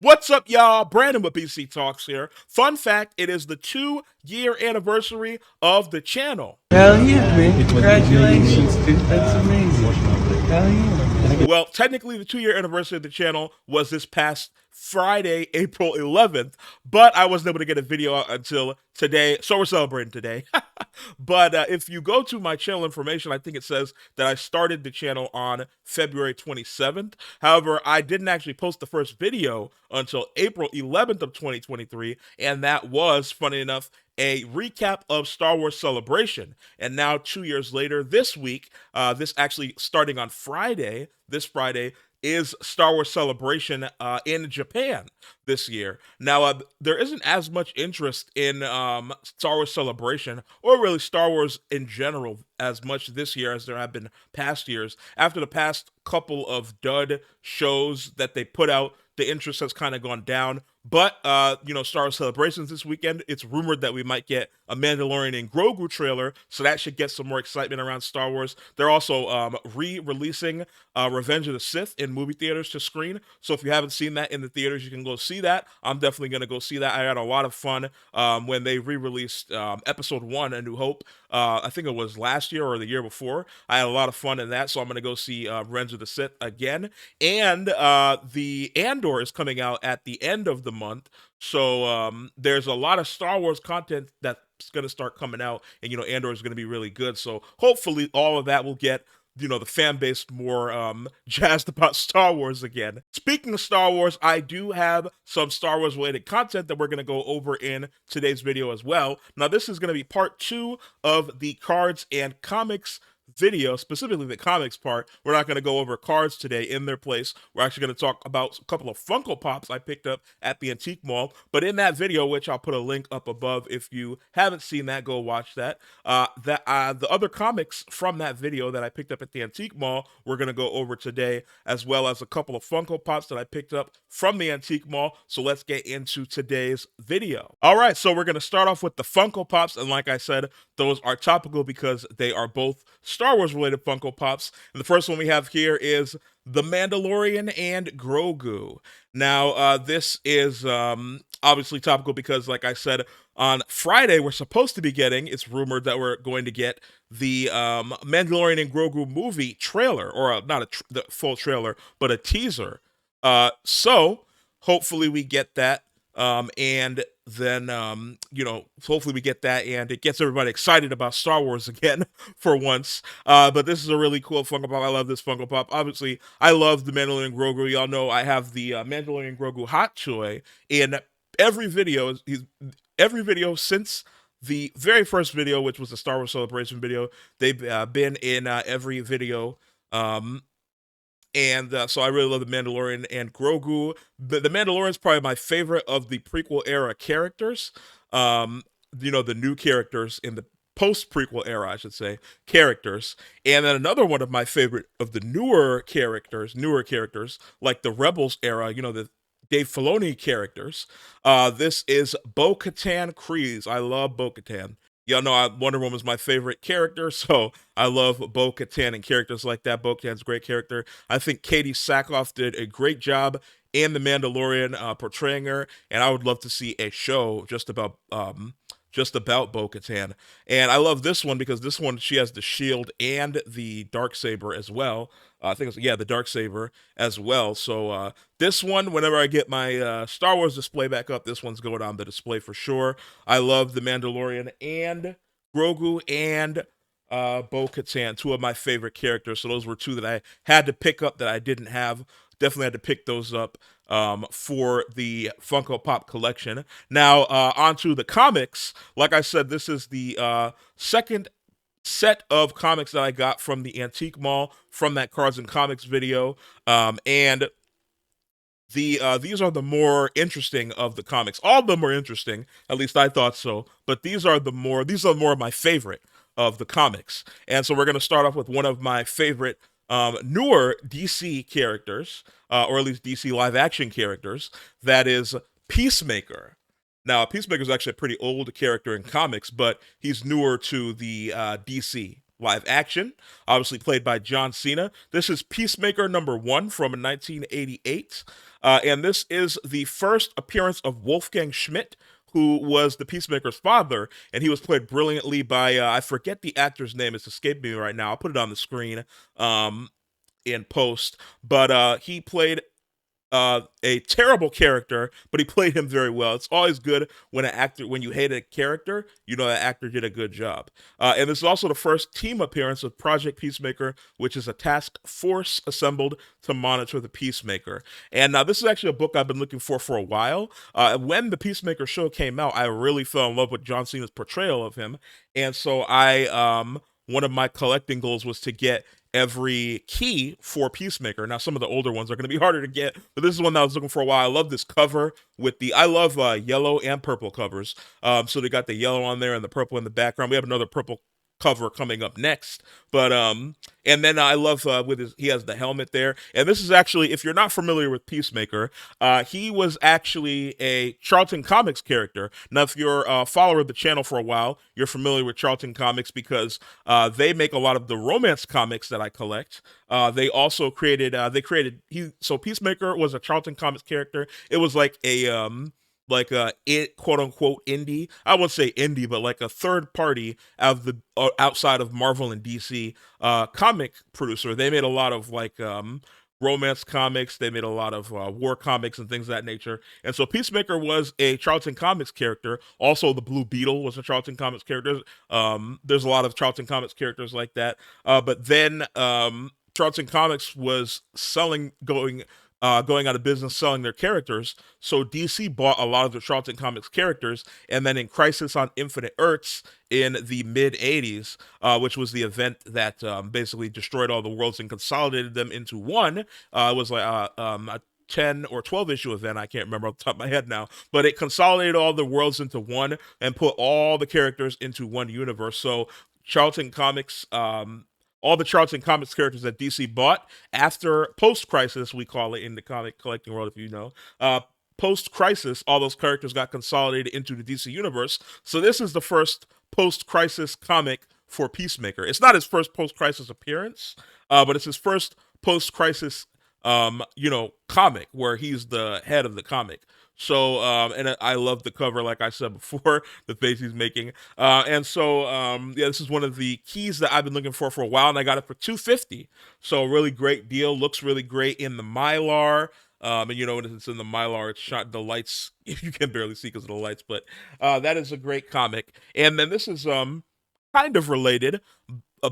What's up, y'all? Brandon with BC Talks here. Fun fact, it is the 2-year anniversary of the channel. Hell yeah, man. Congratulations, dude. That's amazing. Hell yeah. Well, technically, the 2-year anniversary of the channel was this past Friday, April 11th, but I wasn't able to get a video out until today, so we're celebrating today. But if you go to my channel information, I think it says that I started the channel on February 27th. However, I didn't actually post the first video until April 11th of 2023, and that was, funny enough, a recap of Star Wars Celebration. And now 2 years later, this week, this actually starting on Friday, this Friday, is Star Wars Celebration in Japan this year. Now, there isn't as much interest in Star Wars Celebration, or really Star Wars in general, as much this year as there have been past years. After the past couple of dud shows that they put out, the interest has kind of gone down. But, Star Wars Celebrations this weekend, it's rumored that we might get a Mandalorian and Grogu trailer, so that should get some more excitement around Star Wars. They're also re-releasing Revenge of the Sith in movie theaters to screen, so if you haven't seen that in the theaters, you can go see that. I'm definitely going to go see that. I had a lot of fun when they re-released Episode 1, A New Hope. I think it was last year or the year before. I had a lot of fun in that, so I'm going to go see Revenge of the Sith again. And the Andor is coming out at the end of the month, so there's a lot of Star Wars content that's going to start coming out, and Andor is going to be really good, so hopefully all of that will get the fan base more jazzed about Star Wars again. Speaking of Star Wars, I do have some Star Wars related content that we're going to go over in today's video as well. Now, this is going to be part 2 of the cards and comics video, specifically the comics part. We're not going to go over cards today in their place. We're actually going to talk about a couple of Funko Pops I picked up at the Antique Mall. But in that video, which I'll put a link up above if you haven't seen that, go watch that. The other comics from that video that I picked up at the Antique Mall, we're going to go over today, as well as a couple of Funko Pops that I picked up from the Antique Mall. So let's get into today's video. All right, so we're going to start off with the Funko Pops, and like I said, those are topical because they are both Star Wars related Funko Pops. And the first one we have here is The Mandalorian and Grogu. Now, this is obviously topical because, like I said, on Friday we're supposed to be getting, it's rumored that we're going to get the Mandalorian and Grogu movie trailer, or not the full trailer, but a teaser. So hopefully we get that. And then, hopefully we get that and it gets everybody excited about Star Wars again for once. But this is a really cool Funko Pop. I love this Funko Pop. Obviously, I love the Mandalorian Grogu. Y'all know I have the Mandalorian Grogu hot toy in every video. Every video since the very first video, which was the Star Wars Celebration video. They've been in every video. And so I really love The Mandalorian and Grogu. The Mandalorian is probably my favorite of the prequel era characters. The new characters in the post-prequel era, I should say, characters. And then another one of my favorite of the newer characters, like the Rebels era, the Dave Filoni characters. This is Bo-Katan Kryze. I love Bo-Katan. Y'all know Wonder Woman's my favorite character, so I love Bo-Katan and characters like that. Bo-Katan's a great character. I think Katie Sackhoff did a great job in The Mandalorian portraying her, and I would love to see a show just about Bo-Katan. And I love this one because this one, she has the shield and the Darksaber as well. I think it's, the Darksaber as well. So this one, whenever I get my Star Wars display back up, this one's going on the display for sure. I love The Mandalorian and Grogu and Bo-Katan, two of my favorite characters. So those were two that I had to pick up that I didn't have. Definitely had to pick those up for the Funko Pop collection. Now, onto the comics. Like I said, this is the second set of comics that I got from the Antique Mall from that Cards and Comics video. And these are the more interesting of the comics. All of them are interesting, at least I thought so. But these are more of my favorite of the comics. And so we're going to start off with one of my favorite newer DC characters, or at least DC live action characters, that is Peacemaker. Now, Peacemaker is actually a pretty old character in comics, but he's newer to the DC live action, obviously played by John Cena. This is Peacemaker #1 from 1988. And this is the first appearance of Wolfgang Schmidt, who was the Peacemaker's father, and he was played brilliantly by, I forget the actor's name, it's escaped me right now. I'll put it on the screen in post. But he played a terrible character, but he played him very well. It's always good when an actor, when you hate a character, you know that actor did a good job. And this is also the first team appearance of Project Peacemaker, which is a task force assembled to monitor the Peacemaker. And now this is actually a book I've been looking for a while. When the Peacemaker show came out, I really fell in love with John Cena's portrayal of him, and so one of my collecting goals was to get every key for Peacemaker. Now, some of the older ones are going to be harder to get, but this is one that I was looking for a while. I love this cover with I love yellow and purple covers. So they got the yellow on there and the purple in the background. We have another purple cover coming up next. But and then I love he has the helmet there. And this is actually, if you're not familiar with Peacemaker, he was actually a Charlton Comics character. Now, if you're a follower of the channel for a while, you're familiar with Charlton Comics because they make a lot of the romance comics that I collect. They also created so Peacemaker was a Charlton Comics character. It was like a quote unquote indie. I wouldn't say indie, but like a third party of the outside of Marvel and DC comic producer. They made a lot of romance comics. They made a lot of war comics and things of that nature. And so Peacemaker was a Charlton Comics character. Also, the Blue Beetle was a Charlton Comics character. There's a lot of Charlton Comics characters like that. But then Charlton Comics was going out of business selling their characters. So DC bought a lot of the Charlton Comics characters, and then in Crisis on Infinite Earths in the mid 80s, which was the event that basically destroyed all the worlds and consolidated them into one, it was like a 10 or 12 issue event. I can't remember off the top of my head now, but it consolidated all the worlds into one and put all the characters into one universe. So Charlton Comics, all the Charlton Comics characters that DC bought after post-crisis, we call it in the comic collecting world, if you know. Post-crisis, all those characters got consolidated into the DC universe. So this is the first post-crisis comic for Peacemaker. It's not his first post-crisis appearance, but it's his first post-crisis, comic where he's the head of the comic. So, and I love the cover, like I said before, the face he's making. And so, yeah, this is one of the keys that I've been looking for a while, and I got it for $250. So, really great deal. Looks really great in the Mylar. And when it's in the Mylar, it's shot, the lights, you can barely see because of the lights, but that is a great comic. And then this is kind of related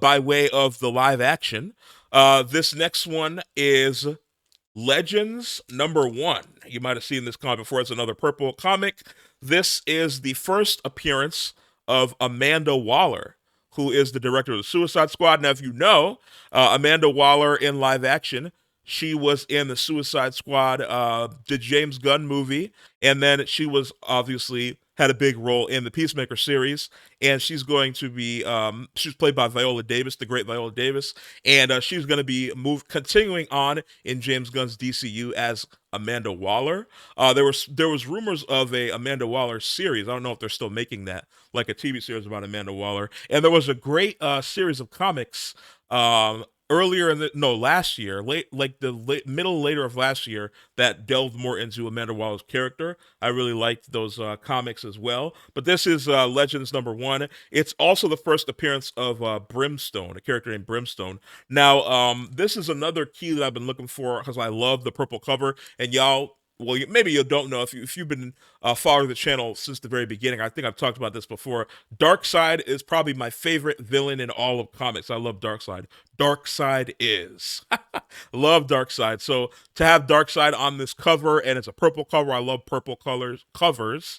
by way of the live action. This next one is Legends #1. You might have seen this comic before. It's another purple comic. This is the first appearance of Amanda Waller, who is the director of the Suicide Squad. Now, if you know, Amanda Waller in live action, she was in the Suicide Squad, the James Gunn movie, and then she was obviously had a big role in the Peacemaker series, and she's going to be she's played by Viola Davis, the great Viola Davis, and she's going to be continuing on in James Gunn's DCU as Amanda Waller. There was rumors of a Amanda Waller series. I don't know if they're still making that, like a TV series about Amanda Waller. And there was a great series of comics earlier last year, middle later of last year, that delved more into Amanda Waller's character. I really liked those comics as well. But this is Legends #1. It's also the first appearance of Brimstone, a character named Brimstone. Now, this is another key that I've been looking for because I love the purple cover, and y'all. Well, maybe you don't know if you've been following the channel since the very beginning. I think I've talked about this before. Darkseid is probably my favorite villain in all of comics. I love Darkseid. Darkseid is. Love Darkseid. So to have Darkseid on this cover, and it's a purple cover. I love purple covers.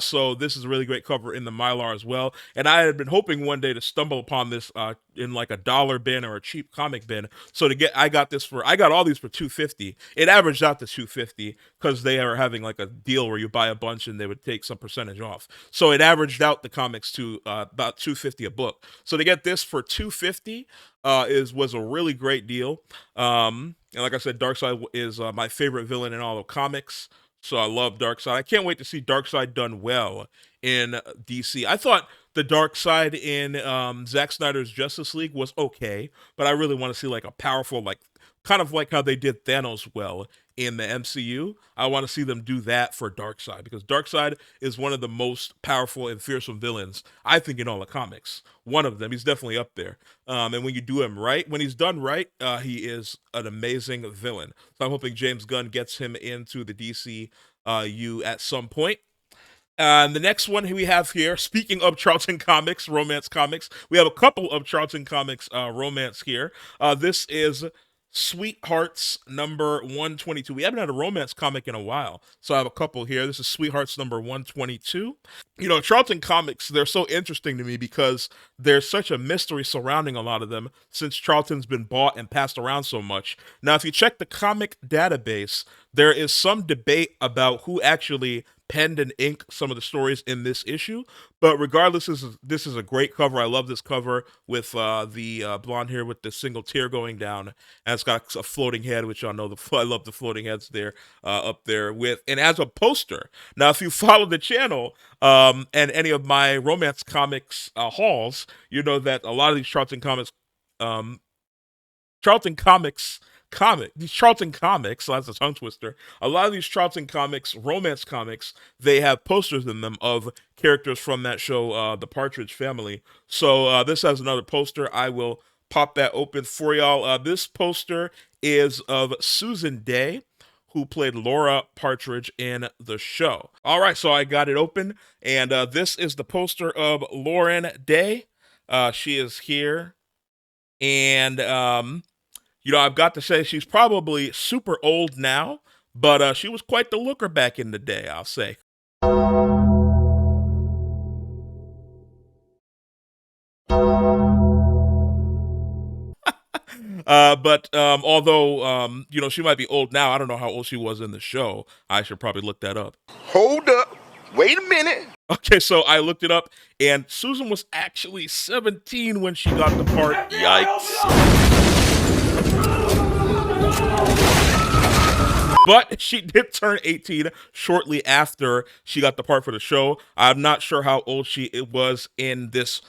So this is a really great cover in the Mylar as well. And I had been hoping one day to stumble upon this in like a dollar bin or a cheap comic bin. So I got all these for $250. It averaged out to $250 because they are having like a deal where you buy a bunch and they would take some percentage off. So it averaged out the comics to about $250 a book. So to get this for $250 was a really great deal. And like I said, Darkseid is my favorite villain in all of comics. So I love Darkseid. I can't wait to see Darkseid done well in DC. I thought the dark side in Zack Snyder's Justice League was okay, but I really want to see like a powerful, like kind of like how they did Thanos well in the MCU. I want to see them do that for Darkseid because Darkseid is one of the most powerful and fearsome villains I think in all the comics. One of them, he's definitely up there. And when you do him right, when he's done right, he is an amazing villain. So I'm hoping James Gunn gets him into the DCU at some point. The next one we have here, speaking of Charlton Comics, romance comics, we have a couple of Charlton Comics romance here. This is Sweethearts number 122. We haven't had a romance comic in a while, so I have a couple here. This is Sweethearts number 122. You know, Charlton Comics, they're so interesting to me because there's such a mystery surrounding a lot of them since Charlton's been bought and passed around so much. Now, if you check the comic database, there is some debate about who actually penned and inked some of the stories in this issue. But regardless, this is a great cover. I love this cover with the blonde hair with the single tear going down, and it's got a floating head, which y'all know I love the floating heads there up there with. And as a poster, now if you follow the channel and any of my romance comics hauls, you know that a lot of these Charlton Comics these Charlton Comics, so that's a tongue twister. A lot of these Charlton Comics, romance comics, they have posters in them of characters from that show, The Partridge Family. So this has another poster. I will pop that open for y'all. This poster is of Susan Day, who played Laura Partridge in the show. All right, so I got it open, and this is the poster of Lauren Day. She is here, and you know, I've got to say she's probably super old now, but she was quite the looker back in the day, I'll say. But although you know, she might be old now, I don't know how old she was in the show. I should probably look that up. Hold up. Wait a minute. Okay, so I looked it up, and Susan was actually 17 when she got the part. Yikes. But she did turn 18 shortly after she got the part for the show. I'm not sure how old she was in this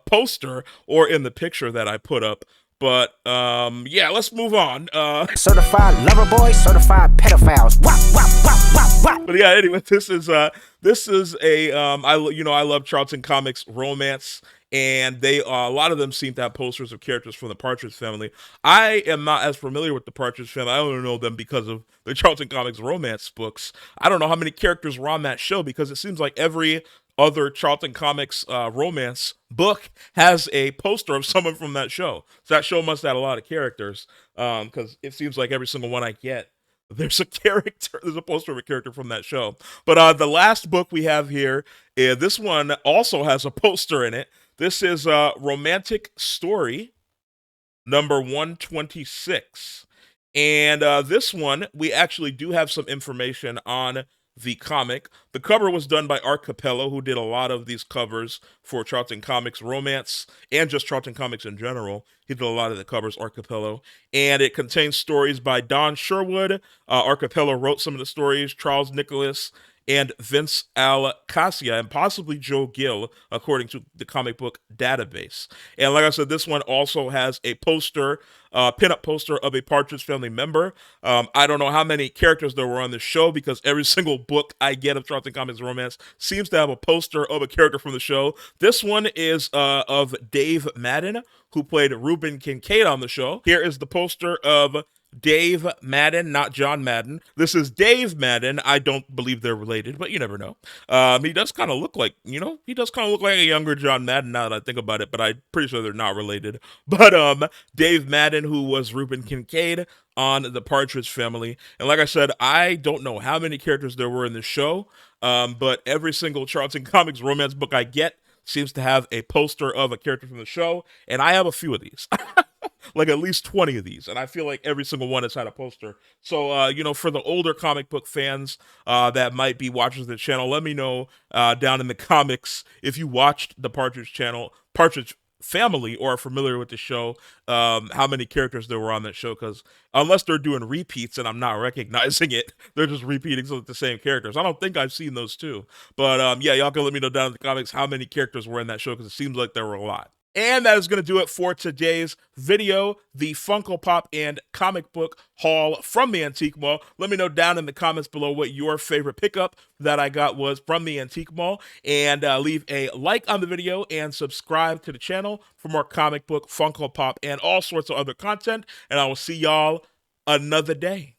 poster or in the picture that I put up. But yeah, let's move on. Certified lover boy, certified pedophiles. Wop, wop, wop, wop, wop. But yeah, anyway, this is a I love Charlton Comics romance, and they a lot of them seem to have posters of characters from the Partridge Family. I am not as familiar with the Partridge Family. I only know them because of the Charlton Comics romance books. I don't know how many characters were on that show because it seems like every other Charlton Comics romance book has a poster of someone from that show. So that show must have had a lot of characters because it seems like every single one I get, there's a poster of a character from that show. But the last book we have here, this one also has a poster in it. This is Romantic Story number 126. And this one, we actually do have some information on the comic. The cover was done by Art Capello, who did a lot of these covers for Charlton Comics romance and just Charlton Comics in general. He did a lot of the covers, Art Capello. And it contains stories by Don Sherwood. Art Capello wrote some of the stories, Charles Nicholas, and Vince Alcacia, and possibly Joe Gill, according to the comic book database. And like I said, this one also has a poster, pin-up poster of a Partridge Family member. I don't know how many characters there were on the show because every single book I get of Charlton Comics romance seems to have a poster of a character from the show. This one is of Dave Madden, who played Reuben Kincaid on the show. Here is the poster of Dave Madden, not John Madden. This is Dave Madden. I don't believe they're related, but you never know. He does kind of look like, a younger John Madden now that I think about it, but I'm pretty sure they're not related. But Dave Madden, who was Reuben Kincaid on the Partridge Family. And like I said, I don't know how many characters there were in the show, but every single Charlton Comics romance book I get seems to have a poster of a character from the show, and I have a few of these. Like at least 20 of these, and I feel like every single one has had a poster. So, for the older comic book fans that might be watchers of the channel, let me know down in the comics if you watched the Partridge family or are familiar with the show, how many characters there were on that show, because unless they're doing repeats and I'm not recognizing it, they're just repeating some of the same characters. I don't think I've seen those too. But yeah, y'all can let me know down in the comments how many characters were in that show, because it seems like there were a lot. And that is going to do it for today's video, the Funko Pop and comic book haul from the Antique Mall. Let me know down in the comments below what your favorite pickup that I got was from the Antique Mall. And leave a like on the video and subscribe to the channel for more comic book, Funko Pop, and all sorts of other content. And I will see y'all another day.